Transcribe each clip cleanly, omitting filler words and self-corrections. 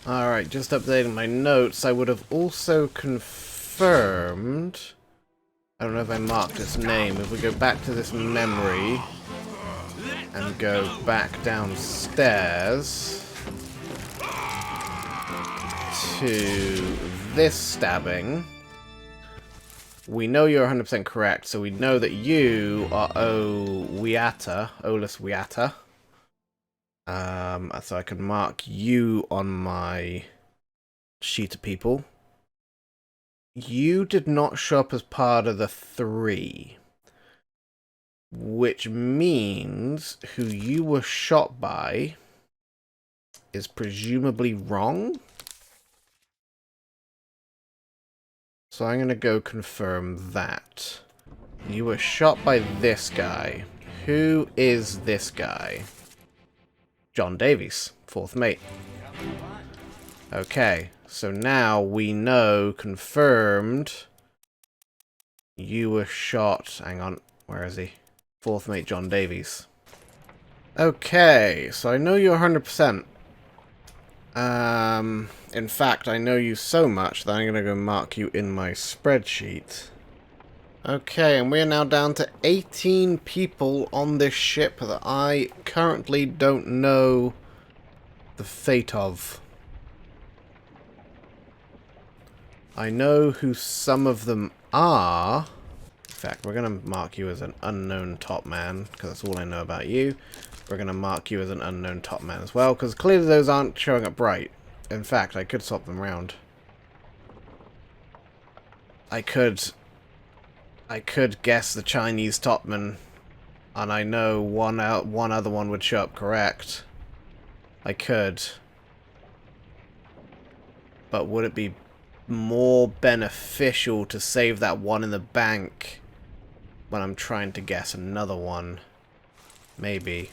Alright, just updating my notes. I would have also confirmed... I don't know if I marked its name. If we go back to this memory and go back downstairs to this stabbing, we know you're 100% correct, so we know that you are Olus Wiata. So I can mark you on my sheet of people. You did not show up as part of the 3. Which means who you were shot by is presumably wrong. So I'm going to go confirm that. You were shot by this guy. Who is this guy? John Davies, 4th mate. Okay, so now we know, confirmed, you were shot. Hang on, where is he? 4th mate John Davies. Okay, so I know you're 100%. In fact, I know you so much that I'm going to go mark you in my spreadsheet. Okay, and we're now down to 18 people on this ship that I currently don't know the fate of. I know who some of them are. In fact, we're going to mark you as an unknown top man, because that's all I know about you. We're going to mark you as an unknown top man as well, because clearly those aren't showing up right. In fact, I could swap them around. I could guess the Chinese topman, and I know one other one would show up correct. I could. But would it be more beneficial to save that one in the bank when I'm trying to guess another one? Maybe.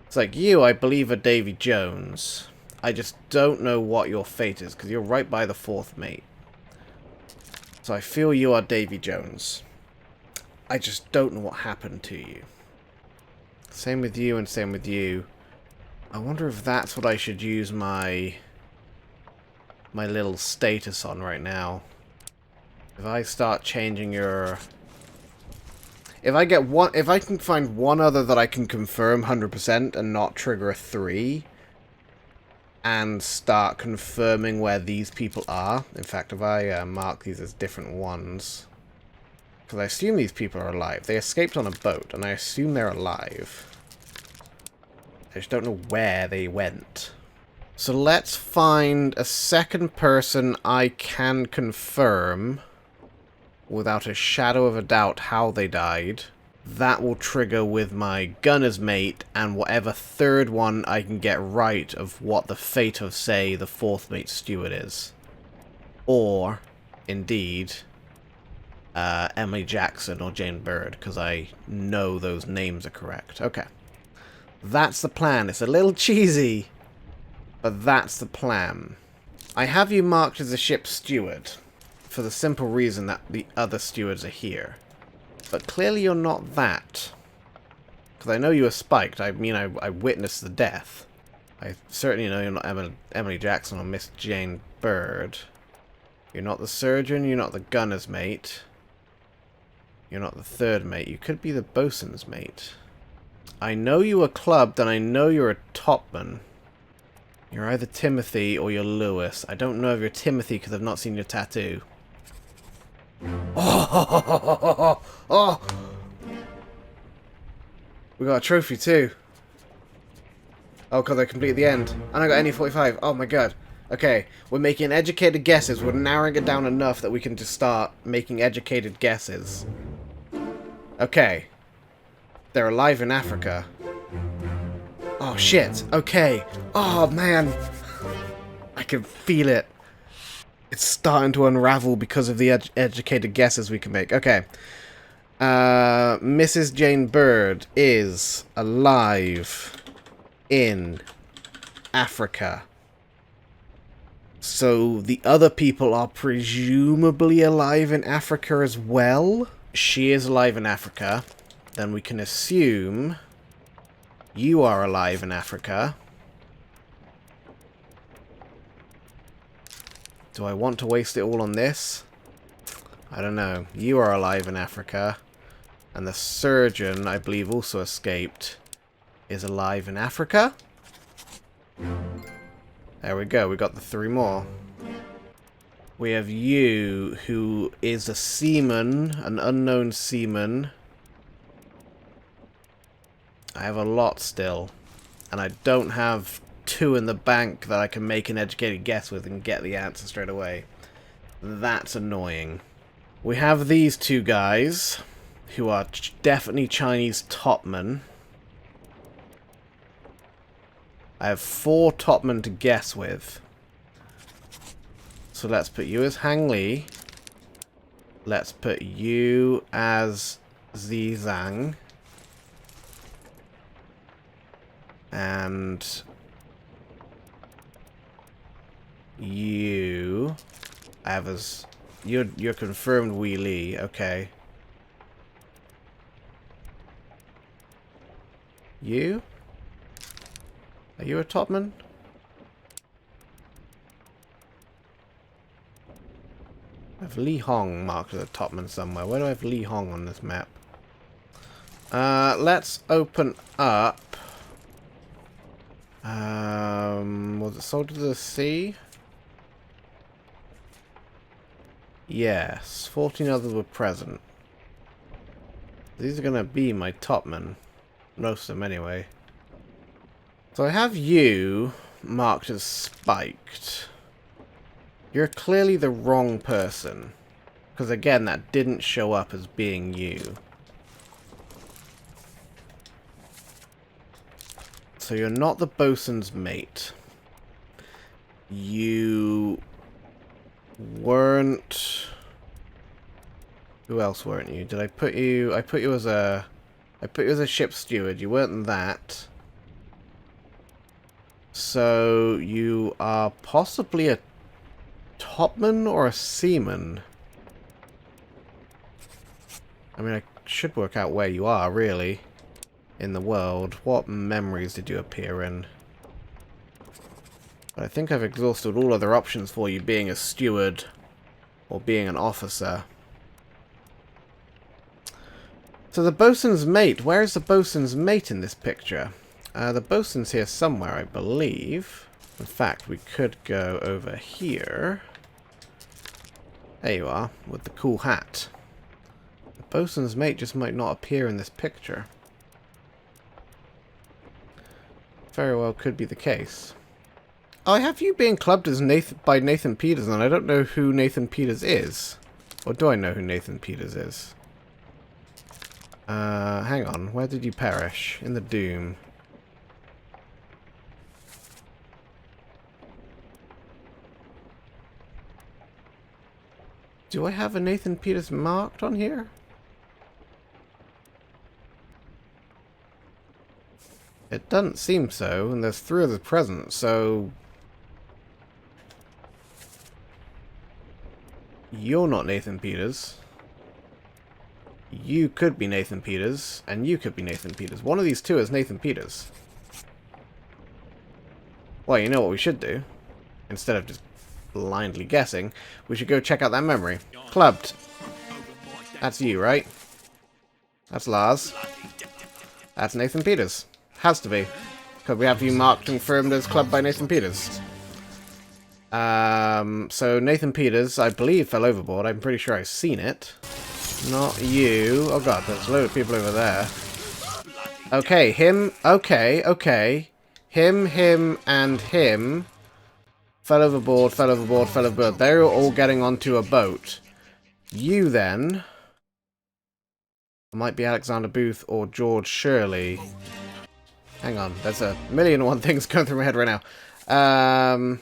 It's like you, I believe, are Davy Jones. I just don't know what your fate is, because you're right by the 4th mate. So I feel you are Davy Jones. I just don't know what happened to you. Same with you and same with you. I wonder if that's what I should use my little status on right now. If I start changing your... If I can find one other that I can confirm 100% and not trigger a 3, and start confirming where these people are. In fact, if I mark these as different ones, because I assume these people are alive. They escaped on a boat, and I assume they're alive. I just don't know where they went. So let's find a second person I can confirm without a shadow of a doubt how they died. That will trigger with my gunner's mate and whatever third one I can get right of what the fate of, say, the 4th mate steward is. Or, indeed, Emily Jackson or Jane Bird, because I know those names are correct. Okay. That's the plan. It's a little cheesy, but that's the plan. I have you marked as a ship's steward, for the simple reason that the other stewards are here. But clearly you're not that. Because I know you were spiked. I mean, I witnessed the death. I certainly know you're not Emily Jackson or Miss Jane Bird. You're not the surgeon, you're not the gunner's mate. You're not the 3rd mate. You could be the bosun's mate. I know you were clubbed, and I know you're a topman. You're either Timothy or you're Lewis. I don't know if you're Timothy because I've not seen your tattoo. Oh! Oh! We got a trophy too. Oh, because I completed the end. And I got any 45. Oh my god. Okay, we're making educated guesses. We're narrowing it down enough that we can just start making educated guesses. Okay. They're alive in Africa. Oh shit. Okay. Oh man. I can feel it. It's starting to unravel because of the educated guesses we can make. Okay. Mrs. Jane Bird is alive in Africa. So the other people are presumably alive in Africa as well? She is alive in Africa. Then we can assume you are alive in Africa. Do I want to waste it all on this? I don't know. You are alive in Africa. And the surgeon, I believe, also escaped, is alive in Africa. There we go. We got the 3 more. We have you, who is a seaman, an unknown seaman. I have a lot still. And I don't have 2 in the bank that I can make an educated guess with and get the answer straight away. That's annoying. We have these 2 guys, who are definitely Chinese topmen. I have 4 topmen to guess with. So let's put you as Hang Li. Let's put you as Zizang. And you I have as you're confirmed Wee Lee, okay. You? Are you a topman? I have Li Hong marked as a topman somewhere. Where do I have Li Hong on this map? Let's open up. Was it Soldier of the Sea? Yes, 14 others were present. These are gonna be my topmen. Most of them anyway. So I have you marked as spiked. You're clearly the wrong person. Because again, that didn't show up as being you. So you're not the bosun's mate. You weren't... Who else weren't you? Did I put you... I put you as a ship steward. You weren't that. So you are possibly a topman or a seaman. I mean, I should work out where you are, really, in the world. What memories did you appear in? But I think I've exhausted all other options for you being a steward or being an officer. So the bosun's mate. Where is the bosun's mate in this picture? The bosun's here somewhere, I believe. In fact, we could go over here. There you are, with the cool hat. The bosun's mate just might not appear in this picture. Very well could be the case. Oh, I have you being clubbed as by Nathan Peters, and I don't know who Nathan Peters is. Or do I know who Nathan Peters is? Hang on. Where did you perish? In the Doom. Do I have a Nathan Peters marked on here? It doesn't seem so, and there's 3 others present, so... You're not Nathan Peters. You could be Nathan Peters, and you could be Nathan Peters. One of these 2 is Nathan Peters. Well, you know what we should do? Instead of just blindly guessing, we should go check out that memory. Clubbed. That's you, right? That's Lars. That's Nathan Peters. Has to be. Because we have you marked and confirmed as clubbed by Nathan Peters. So Nathan Peters, I believe, fell overboard. I'm pretty sure I've seen it. Not you. Oh god, there's a load of people over there. Okay, him. Okay, okay. Him, and him. Fell overboard, fell overboard, fell overboard. They're all getting onto a boat. You then... might be Alexander Booth or George Shirley. Hang on, there's a million and one things going through my head right now. I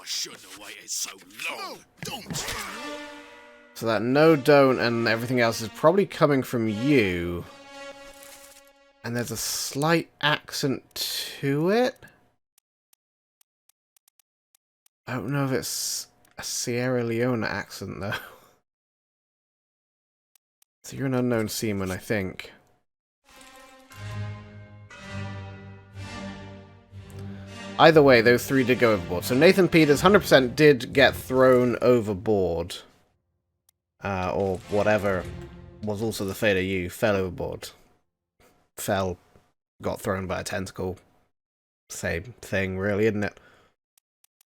shouldn't have waited so long. Don't. So that no, don't, and everything else is probably coming from you. And there's a slight accent to it. I don't know if it's a Sierra Leone accent, though. So you're an unknown seaman, I think. Either way, those three did go overboard. So Nathan Peters, 100% did get thrown overboard. Or whatever was also the fate of you. Fell overboard. Fell, got thrown by a tentacle. Same thing, really, isn't it?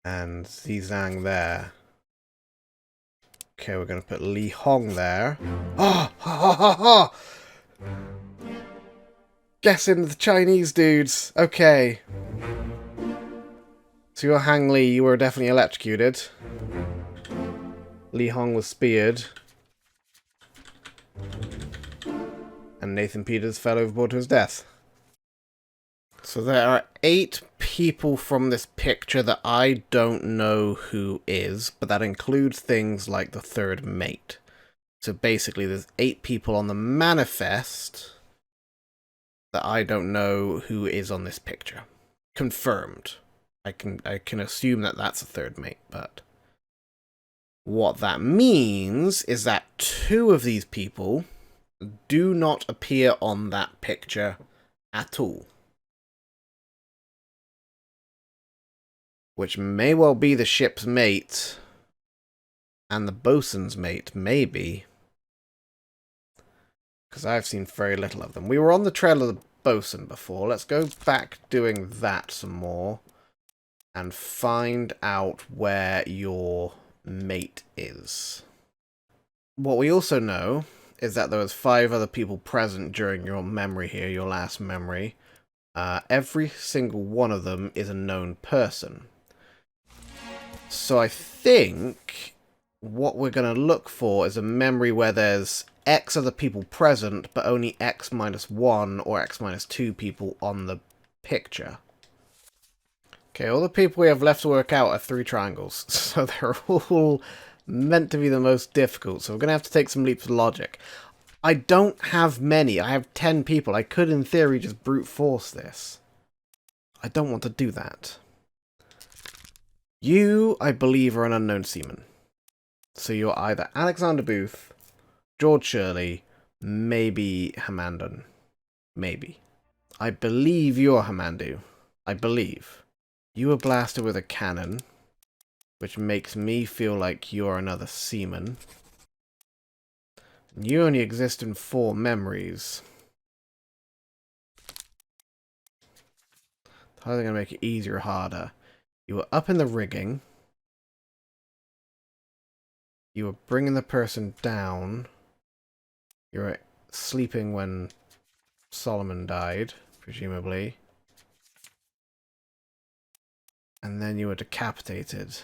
And Zizang there. Okay, we're going to put Li Hong there. Oh! Ha ha ha ha! Guessing the Chinese dudes. Okay. So you're Hang Li, you were definitely electrocuted. Li Hong was speared. And Nathan Peters fell overboard to his death. So there are 8 people from this picture that I don't know who is, but that includes things like the third mate. So basically there's 8 people on the manifest that I don't know who is on this picture. Confirmed. I can assume that that's a third mate, but what that means is that 2 of these people do not appear on that picture at all. Which may well be the ship's mate and the bosun's mate, maybe. Because I've seen very little of them. We were on the trail of the bosun before. Let's go back doing that some more and find out where your mate is. What we also know is that there was 5 other people present during your memory here, your last memory. Every single one of them is a known person. So I think what we're going to look for is a memory where there's X other people present, but only X minus 1 or X minus 2 people on the picture. Okay, all the people we have left to work out are 3 triangles, so they're all meant to be the most difficult, so we're going to have to take some leaps of logic. I don't have many. I have 10 people. I could, in theory, just brute force this. I don't want to do that. You, I believe, are an unknown seaman. So you're either Alexander Booth, George Shirley, maybe Hamandan. Maybe. I believe you're Hamandu. I believe. You were blasted with a cannon, which makes me feel like you're another seaman. You only exist in 4 memories. How are they going to make it easier or harder? You were up in the rigging. You were bringing the person down. You were sleeping when Solomon died, presumably. And then you were decapitated.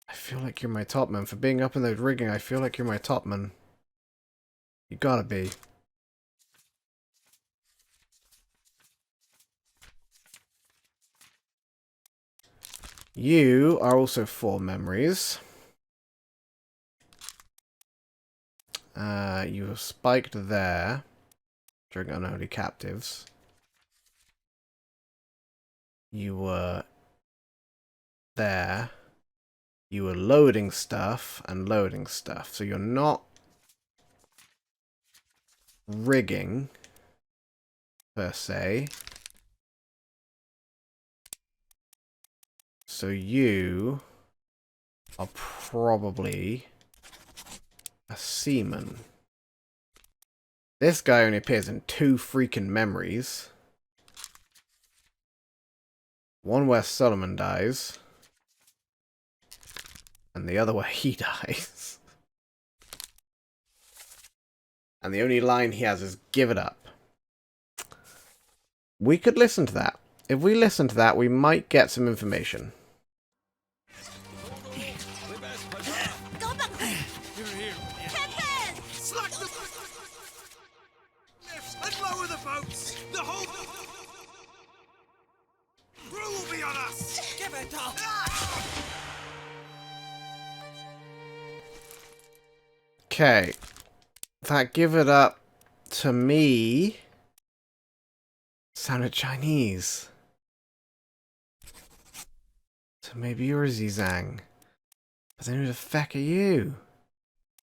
I feel like you're my topman. For being up in the rigging, I feel like you're my topman. You gotta be. You are also 4 memories. You were spiked there during Unholy Captives. You were there. You were loading stuff and loading stuff. So you're not rigging, per se. So you are probably a seaman. This guy only appears in 2 freaking memories. One where Solomon dies. And the other where he dies. And the only line he has is, "Give it up." We could listen to that. If we listen to that, we might get some information. Okay. That "give it up" to me sounded Chinese. So maybe you're a Zizang. But then who the feck are you?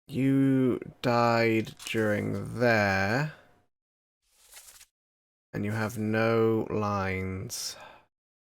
You died during there. And you have no lines.